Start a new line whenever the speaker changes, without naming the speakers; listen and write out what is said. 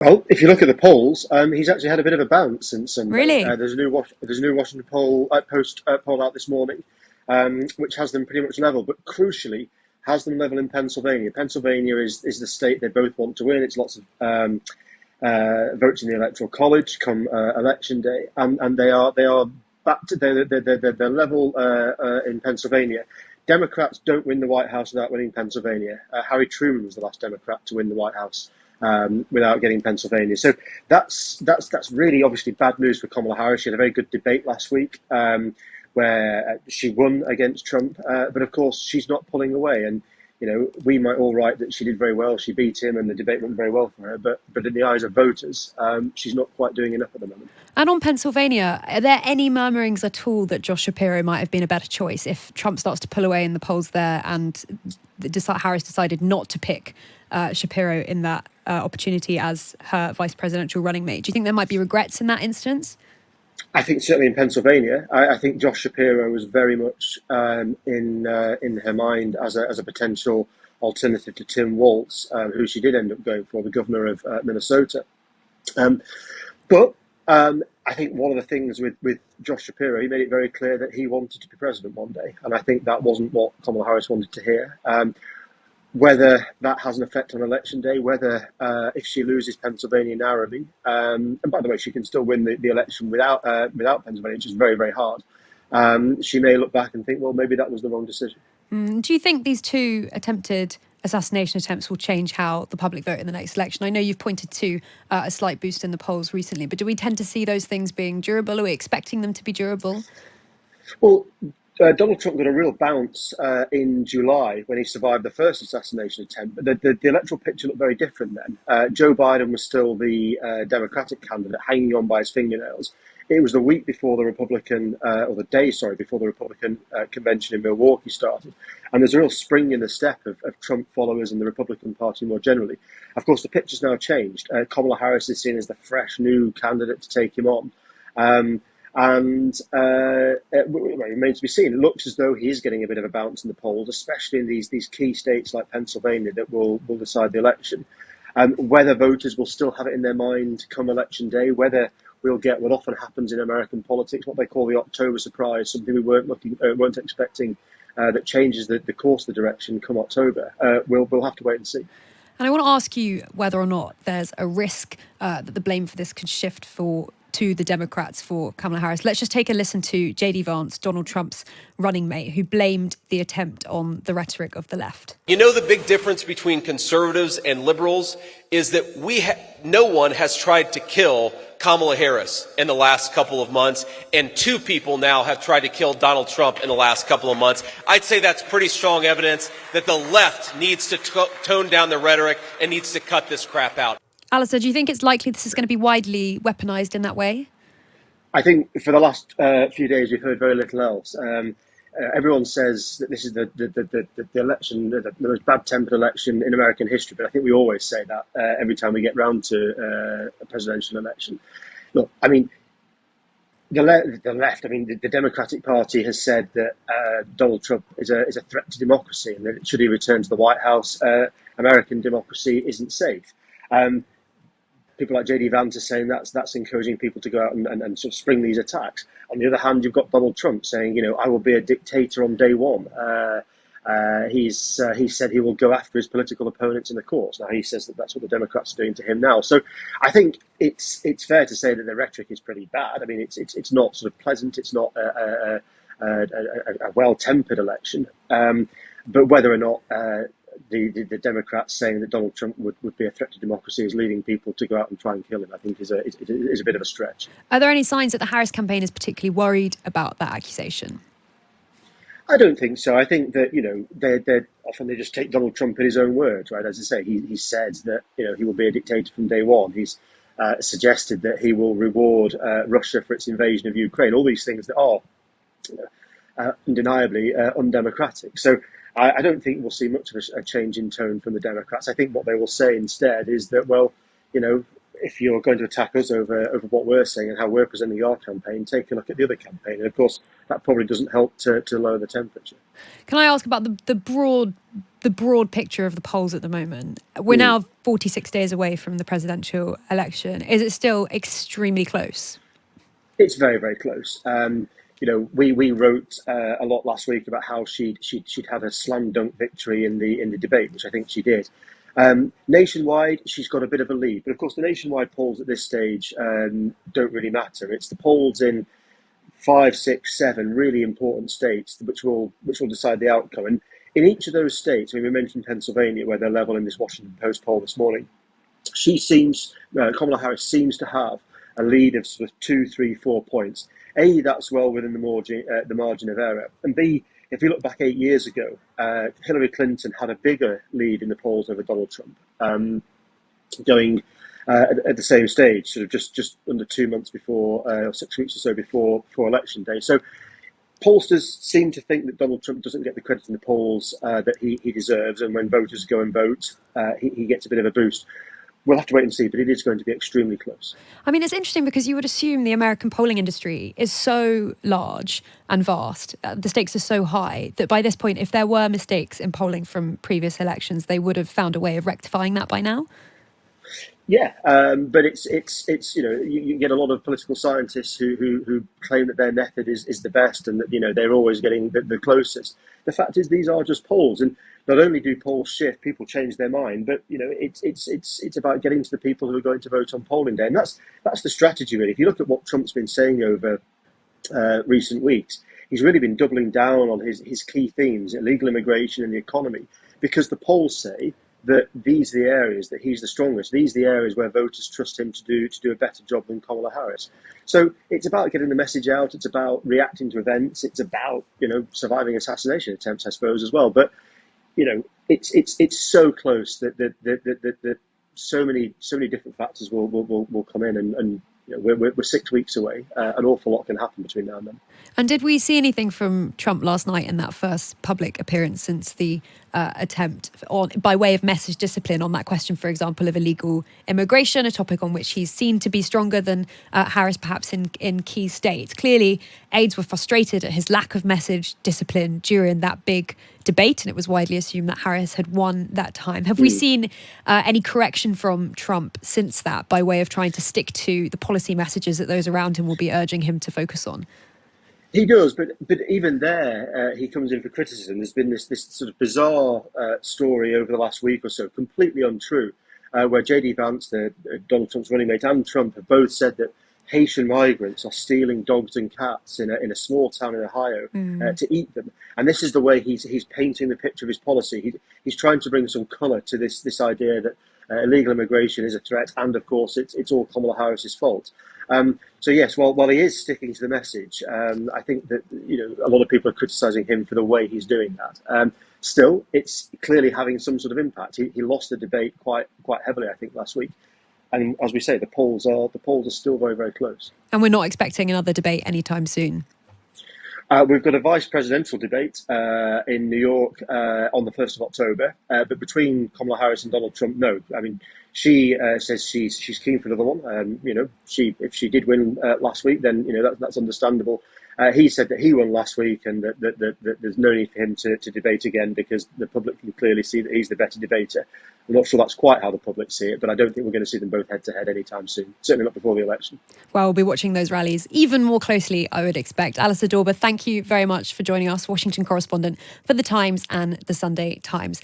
Well, if you look at the polls, he's actually had a bit of a bounce since Sunday.
Really?
There's a new Washington Post poll out this morning, which has them pretty much level, but crucially has them level in Pennsylvania. Pennsylvania is the state they both want to win. It's lots of votes in the electoral college come election day, and they are back to their level in Pennsylvania. Democrats don't win the White House without winning Pennsylvania. Harry Truman was the last Democrat to win the White House without getting Pennsylvania. So that's really obviously bad news for Kamala Harris. She had a very good debate last week where she won against Trump, but of course she's not pulling away. And we might all write that she did very well. She beat him, and the debate went very well for her. But in the eyes of voters, she's not quite doing enough at the moment.
And on Pennsylvania, are there any murmurings at all that Josh Shapiro might have been a better choice if Trump starts to pull away in the polls there and Harris decided not to pick Shapiro in that opportunity as her vice presidential running mate? Do you think there might be regrets in that instance?
I think certainly in Pennsylvania, I think Josh Shapiro was very much in her mind as a potential alternative to Tim Walz, who she did end up going for, the governor of Minnesota. But I think one of the things with Josh Shapiro, he made it very clear that he wanted to be president one day, and I think that wasn't what Kamala Harris wanted to hear. Whether that has an effect on election day, whether if she loses Pennsylvania narrowly, and by the way, she can still win the election without Pennsylvania, which is very, very hard. She may look back and think, well, maybe that was the wrong decision.
Do you think these two attempted assassination attempts will change how the public vote in the next election? I know you've pointed to a slight boost in the polls recently, but do we tend to see those things being durable? Are we expecting them to be durable?
Well, Donald Trump got a real bounce in July when he survived the first assassination attempt. But the electoral picture looked very different then. Joe Biden was still the Democratic candidate, hanging on by his fingernails. It was the week before the Republican, or the day, sorry, before the Republican convention in Milwaukee started. And there's a real spring in the step of Trump followers and the Republican Party more generally. Of course, the picture's now changed. Kamala Harris is seen as the fresh new candidate to take him on. And it remains to be seen. It looks as though he is getting a bit of a bounce in the polls, especially in these key states like Pennsylvania that will decide the election. Whether voters will still have it in their mind come election day, whether we'll get what often happens in American politics, what they call the October surprise, something we weren't expecting, that changes the course of the direction come October. We'll have to wait and see.
And I want to ask you whether or not there's a risk that the blame for this could shift to the Democrats for Kamala Harris. Let's just take a listen to J.D. Vance, Donald Trump's running mate, who blamed the attempt on the rhetoric of the left.
You know, the big difference between conservatives and liberals is that no one has tried to kill Kamala Harris in the last couple of months, and two people now have tried to kill Donald Trump in the last couple of months. I'd say that's pretty strong evidence that the left needs to tone down the rhetoric and needs to cut this crap out.
Alistair, do you think it's likely this is going to be widely weaponized in that way?
I think for the last few days we've heard very little else. Everyone says that this is the election, the most bad-tempered election in American history, but I think we always say that every time we get round to a presidential election. Look, I mean, the left, I mean, the Democratic Party has said that Donald Trump is a threat to democracy, and that should he return to the White House, American democracy isn't safe. People like J.D. Vance are saying that's encouraging people to go out and sort of spring these attacks. On the other hand, you've got Donald Trump saying, I will be a dictator on day one. He said he will go after his political opponents in the courts. Now he says that's what the Democrats are doing to him now. So I think it's fair to say that the rhetoric is pretty bad. I mean, it's not sort of pleasant. It's not a well-tempered election. But whether or not the Democrats saying that Donald Trump would be a threat to democracy is leading people to go out and try and kill him, I think is a bit of a stretch.
Are there any signs that the Harris campaign is particularly worried about that accusation?
I don't think so. I think that they often just take Donald Trump in his own words, right? As I say, he said that he will be a dictator from day one. He's suggested that he will reward Russia for its invasion of Ukraine. All these things that are undeniably undemocratic. So I don't think we'll see much of a change in tone from the Democrats. I think what they will say instead is that, well, if you're going to attack us over what we're saying and how we're presenting our campaign, take a look at the other campaign. And of course, that probably doesn't help to lower the temperature.
Can I ask about the broad picture of the polls at the moment? We're now 46 days away from the presidential election. Is it still extremely close?
It's very, very close. We wrote a lot last week about how she'd had a slam dunk victory in the debate, which I think she did. Nationwide, she's got a bit of a lead, but of course the nationwide polls at this stage don't really matter. It's the polls in 5, 6, 7 really important states which will decide the outcome. And in each of those states, we mentioned Pennsylvania, where they're level in this Washington Post poll this morning. Kamala Harris seems to have a lead of sort of 2, 3, 4 points. A, that's well within the margin of error, and B, if you look back 8 years ago, Hillary Clinton had a bigger lead in the polls over Donald Trump, going at the same stage, sort of just under 2 months before, or 6 weeks or so before Election Day. So pollsters seem to think that Donald Trump doesn't get the credit in the polls that he deserves, and when voters go and vote, he gets a bit of a boost. We'll have to wait and see, but it is going to be extremely close.
I mean, it's interesting because you would assume the American polling industry is so large and vast, the stakes are so high, that by this point, if there were mistakes in polling from previous elections, they would have found a way of rectifying that by now.
Yeah, but it's you get a lot of political scientists who claim that their method is the best and that they're always getting the closest. The fact is, these are just polls, and not only do polls shift, people change their mind, but it's about getting to the people who are going to vote on polling day, and that's the strategy really. If you look at what Trump's been saying over recent weeks, he's really been doubling down on his key themes: illegal immigration and the economy, because the polls say that these are the areas that he's the strongest. These are the areas where voters trust him to do a better job than Kamala Harris. So it's about getting the message out. It's about reacting to events. It's about surviving assassination attempts, I suppose, as well. But it's so close that so many different factors will come in, and we're 6 weeks away. An awful lot can happen between now and then.
And did we see anything from Trump last night in that first public appearance since the attempt by way of message discipline on that question, for example, of illegal immigration, a topic on which he's seen to be stronger than Harris perhaps in key states? Clearly, aides were frustrated at his lack of message discipline during that big debate, and it was widely assumed that Harris had won that time. Have we seen any correction from Trump since that, by way of trying to stick to the policy messages that those around him will be urging him to focus on?
He does, but even there, he comes in for criticism. There's been this sort of bizarre story over the last week or so, completely untrue, where J.D. Vance, Donald Trump's running mate, and Trump have both said that Haitian migrants are stealing dogs and cats in a small town in Ohio to eat them. And this is the way he's painting the picture of his policy. He's trying to bring some colour to this idea that illegal immigration is a threat, and of course it's all Kamala Harris's fault. So yes, while he is sticking to the message, I think that a lot of people are criticising him for the way he's doing that. Still, it's clearly having some sort of impact. He lost the debate quite heavily, I think, last week. And as we say, the polls are still very, very close.
And we're not expecting another debate anytime soon.
We've got a vice presidential debate in New York on the 1st of October. But between Kamala Harris and Donald Trump, no. I mean, she says she's keen for another one. If she did win last week, then that's understandable. He said that he won last week, and that there's no need for him to debate again because the public can clearly see that he's the better debater. I'm not sure that's quite how the public see it, but I don't think we're going to see them both head-to-head anytime soon. Certainly not before the election.
Well, we'll be watching those rallies even more closely, I would expect. Alistair Dawber, thank you very much for joining us, Washington correspondent for The Times and The Sunday Times.